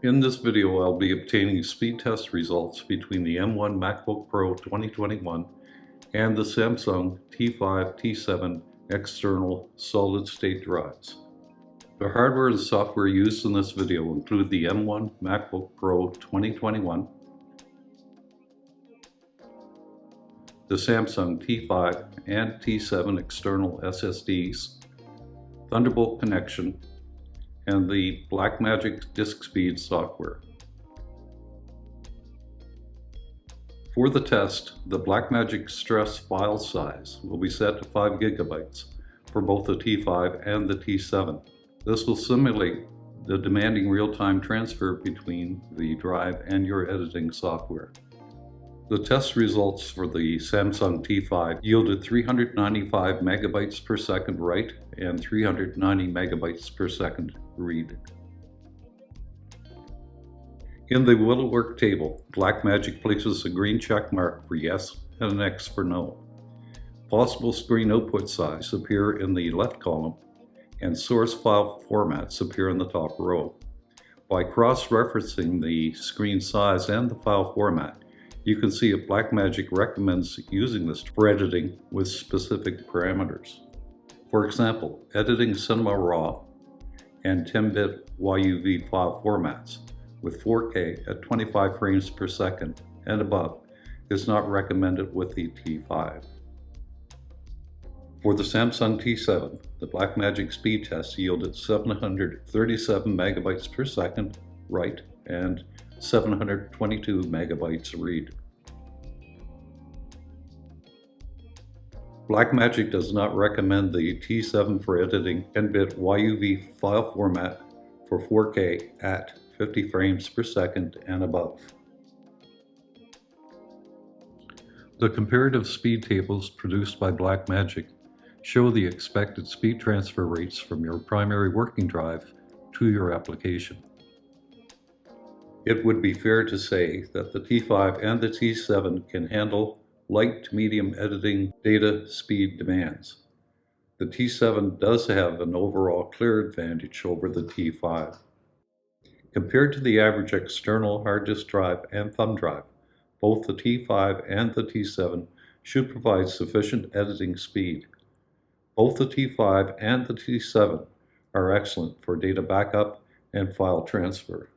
In this video, I'll be obtaining speed test results between the M1 MacBook Pro 2021 and the Samsung T5, T7 external solid-state drives. The hardware and software used in this video include the M1 MacBook Pro 2021, the Samsung T5 and T7 external SSDs, Thunderbolt connection, and the Blackmagic Disk Speed software. For the test, the Blackmagic stress file size will be set to 5 GB for both the T5 and the T7. This will simulate the demanding real-time transfer between the drive and your editing software. The test results for the Samsung T5 yielded 395 megabytes per second write and 390 megabytes per second read. In the will it work table, Blackmagic places a green check mark for yes and an X for no. Possible screen output size appear in the left column, and source file formats appear in the top row. By cross-referencing the screen size and the file format, you can see if Blackmagic recommends using this for editing with specific parameters. For example, editing Cinema Raw and 10-bit YUV file formats with 4K at 25 frames per second and above is not recommended with the T5. For the Samsung T7, the Blackmagic speed test yielded 737 megabytes per second write and 722 megabytes read. Blackmagic does not recommend the T7 for editing 10-bit YUV file format for 4K at 50 frames per second and above. The comparative speed tables produced by Blackmagic show the expected speed transfer rates from your primary working drive to your application. It would be fair to say that the T5 and the T7 can handle light to medium editing data speed demands. The T7 does have an overall clear advantage over the T5. Compared to the average external hard disk drive and thumb drive, both the T5 and the T7 should provide sufficient editing speed. Both the T5 and the T7 are excellent for data backup and file transfer.